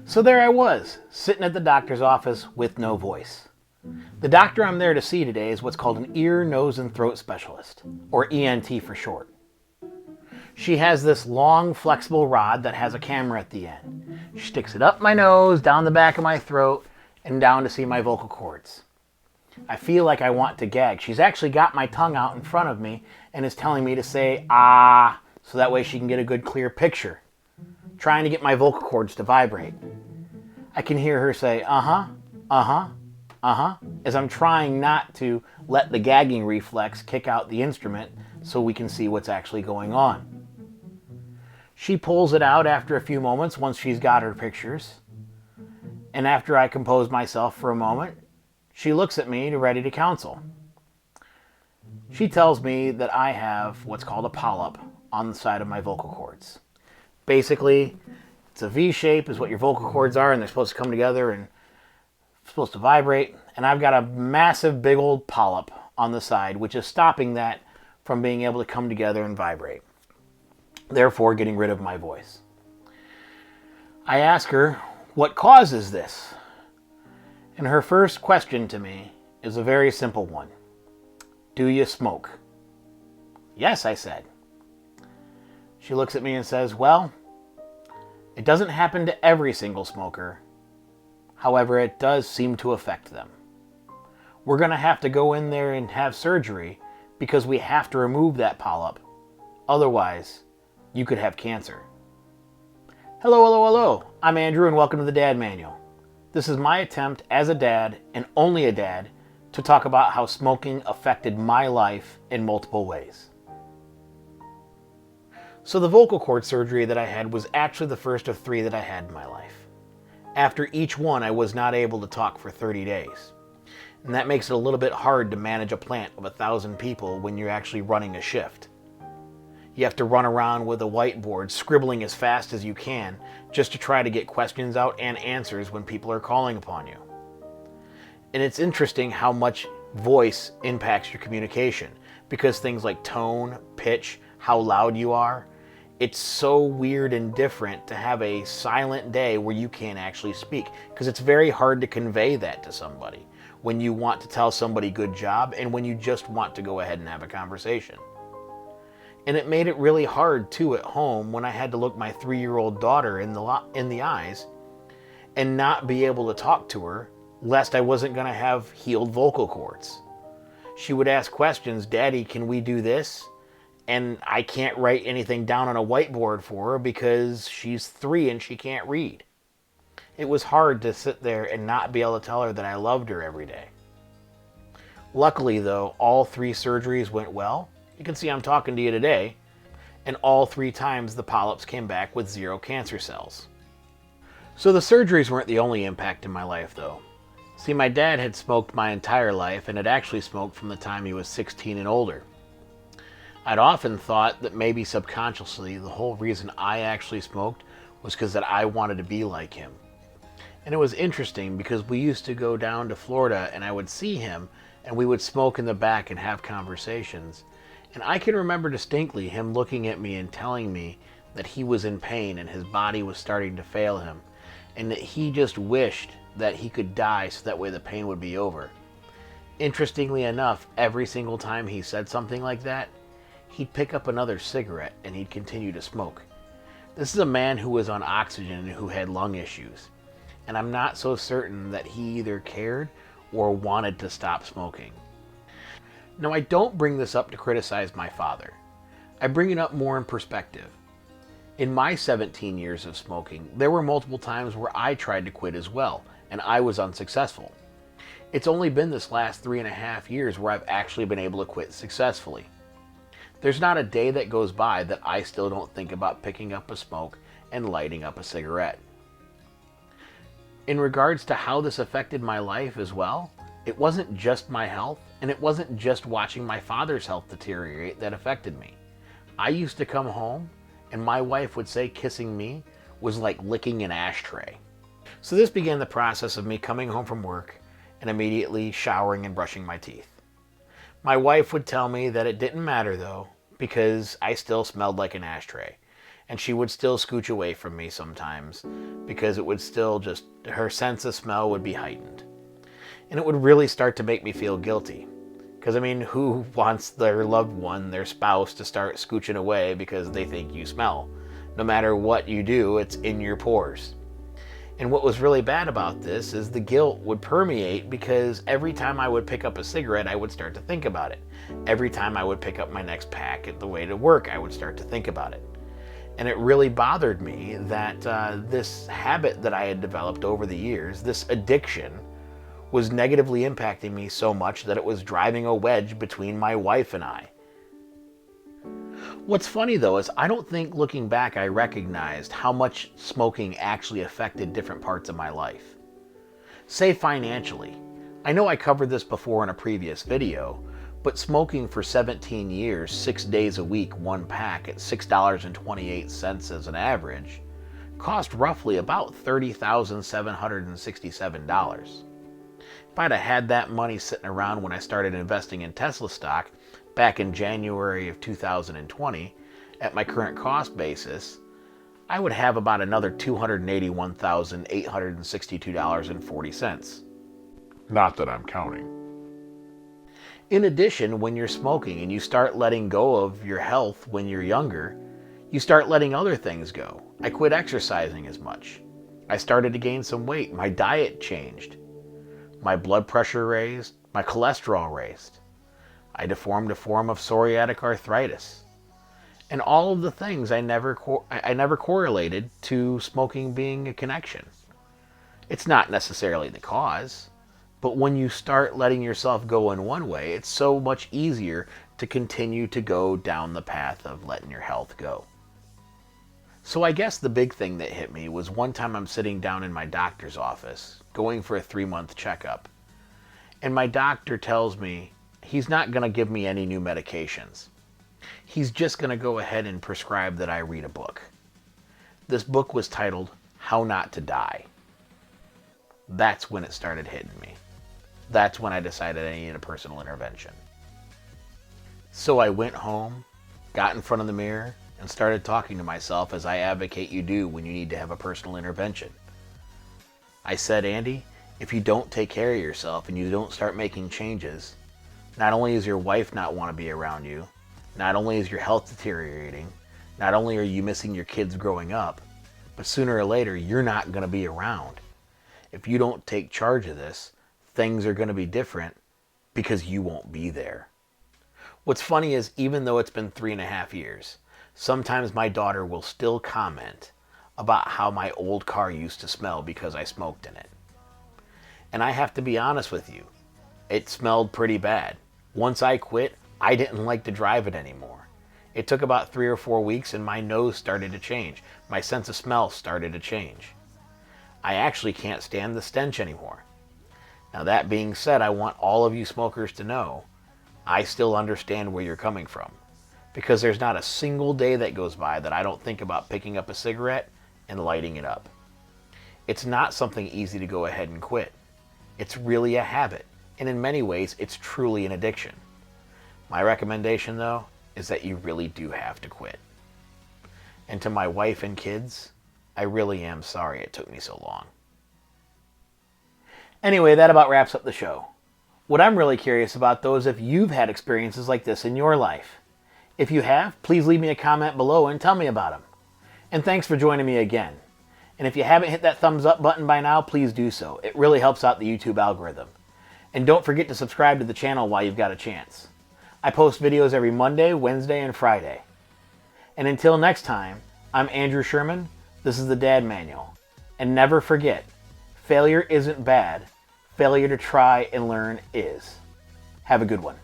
So there I was, sitting at the doctor's office with no voice. The doctor I'm there to see today is what's called an ear, nose, and throat specialist, or ENT for short. She has this long, flexible rod that has a camera at the end. She sticks it up my nose, down the back of my throat, and down to see my vocal cords. I feel like I want to gag. She's actually got my tongue out in front of me and is telling me to say, ah, so that way she can get a good clear picture. Trying to get my vocal cords to vibrate. I can hear her say, uh-huh, uh-huh, uh-huh, as I'm trying not to let the gagging reflex kick out the instrument so we can see what's actually going on. She pulls it out after a few moments once she's got her pictures. And after I compose myself for a moment, she looks at me ready to counsel. She tells me that I have what's called a polyp on the side of my vocal cords. Basically, it's a V shape is what your vocal cords are, and they're supposed to come together and supposed to vibrate. And I've got a massive big old polyp on the side, which is stopping that from being able to come together and vibrate, therefore getting rid of my voice. I ask her, what causes this? And her first question to me is a very simple one. Do you smoke? Yes, I said. She looks at me and says, well, it doesn't happen to every single smoker. However, it does seem to affect them. We're going to have to go in there and have surgery because we have to remove that polyp. Otherwise, you could have cancer. Hello, hello, hello. I'm Andrew and welcome to the Dad Manual. This is my attempt as a dad, and only a dad, to talk about how smoking affected my life in multiple ways. So the vocal cord surgery that I had was actually the first of 3 that I had in my life. After each one, I was not able to talk for 30 days. And that makes it a little bit hard to manage a plant of 1,000 people when you're actually running a shift. You have to run around with a whiteboard, scribbling as fast as you can, just to try to get questions out and answers when people are calling upon you. And it's interesting how much voice impacts your communication, because things like tone, pitch, how loud you are, it's so weird and different to have a silent day where you can't actually speak, because it's very hard to convey that to somebody when you want to tell somebody good job and when you just want to go ahead and have a conversation. And it made it really hard, too, at home when I had to look my 3-year-old daughter in the eyes and not be able to talk to her, lest I wasn't going to have healed vocal cords. She would ask questions, Daddy, can we do this? And I can't write anything down on a whiteboard for her because she's 3 and she can't read. It was hard to sit there and not be able to tell her that I loved her every day. Luckily, though, all 3 surgeries went well. You can see I'm talking to you today, and all 3 times the polyps came back with 0 cancer cells. So the surgeries weren't the only impact in my life, though. See, my dad had smoked my entire life and had actually smoked from the time he was 16 and older. I'd often thought that maybe subconsciously the whole reason I actually smoked was because that I wanted to be like him. And it was interesting because we used to go down to Florida and I would see him and we would smoke in the back and have conversations. And I can remember distinctly him looking at me and telling me that he was in pain and his body was starting to fail him, and that he just wished that he could die so that way the pain would be over. Interestingly enough, every single time he said something like that, he'd pick up another cigarette and he'd continue to smoke. This is a man who was on oxygen and who had lung issues, and I'm not so certain that he either cared or wanted to stop smoking. Now, I don't bring this up to criticize my father. I bring it up more in perspective. In my 17 years of smoking, there were multiple times where I tried to quit as well, and I was unsuccessful. It's only been this last 3.5 years where I've actually been able to quit successfully. There's not a day that goes by that I still don't think about picking up a smoke and lighting up a cigarette. In regards to how this affected my life as well, it wasn't just my health, and it wasn't just watching my father's health deteriorate that affected me. I used to come home, and my wife would say kissing me was like licking an ashtray. So this began the process of me coming home from work and immediately showering and brushing my teeth. My wife would tell me that it didn't matter though, because I still smelled like an ashtray. and she would still scooch away from me sometimes because it would still just, her sense of smell would be heightened. And it would really start to make me feel guilty. Because, I mean, who wants their loved one, their spouse, to start scooching away because they think you smell? No matter what you do, it's in your pores. And what was really bad about this is the guilt would permeate because every time I would pick up a cigarette, I would start to think about it. Every time I would pick up my next pack at the way to work, I would start to think about it. And it really bothered me that this habit that I had developed over the years, this addiction, was negatively impacting me so much that it was driving a wedge between my wife and I. What's funny though is I don't think looking back I recognized how much smoking actually affected different parts of my life. Say financially. I know I covered this before in a previous video, but smoking for 17 years, 6 days a week, one pack at $6.28 as an average, cost roughly about $30,767. If I'd have had that money sitting around when I started investing in Tesla stock back in January of 2020, at my current cost basis, I would have about another $281,862.40. Not that I'm counting. In addition, when you're smoking and you start letting go of your health when you're younger, you start letting other things go. I quit exercising as much. I started to gain some weight. My diet changed. My blood pressure raised. My cholesterol raised. I deformed a form of psoriatic arthritis. And all of the things I never correlated to smoking being a connection. It's not necessarily the cause, but when you start letting yourself go in one way, it's so much easier to continue to go down the path of letting your health go. So I guess the big thing that hit me was one time I'm sitting down in my doctor's office, going for a 3-month checkup, and my doctor tells me he's not going to give me any new medications. He's just going to go ahead and prescribe that I read a book. This book was titled How Not to Die. That's when it started hitting me. That's when I decided I needed a personal intervention. So I went home, got in front of the mirror, and started talking to myself as I advocate you do when you need to have a personal intervention. I said, Andy, if you don't take care of yourself and you don't start making changes, not only does your wife not want to be around you, not only is your health deteriorating, not only are you missing your kids growing up, but sooner or later you're not going to be around. If you don't take charge of this, things are going to be different because you won't be there. What's funny is even though it's been 3.5 years, sometimes my daughter will still comment about how my old car used to smell because I smoked in it. And I have to be honest with you, it smelled pretty bad. Once I quit, I didn't like to drive it anymore. It took about 3 or 4 weeks and my nose started to change. My sense of smell started to change. I actually can't stand the stench anymore. Now that being said, I want all of you smokers to know, I still understand where you're coming from. Because there's not a single day that goes by that I don't think about picking up a cigarette and lighting it up. It's not something easy to go ahead and quit. It's really a habit, and in many ways, it's truly an addiction. My recommendation, though, is that you really do have to quit. And to my wife and kids, I really am sorry it took me so long. Anyway, that about wraps up the show. What I'm really curious about, though, is if you've had experiences like this in your life. If you have, please leave me a comment below and tell me about them. And thanks for joining me again. And if you haven't hit that thumbs up button by now, please do so. It really helps out the YouTube algorithm. And don't forget to subscribe to the channel while you've got a chance. I post videos every Monday, Wednesday, and Friday. And until next time, I'm Andrew Sherman. This is the Dad Manual. And never forget, failure isn't bad. Failure to try and learn is. Have a good one.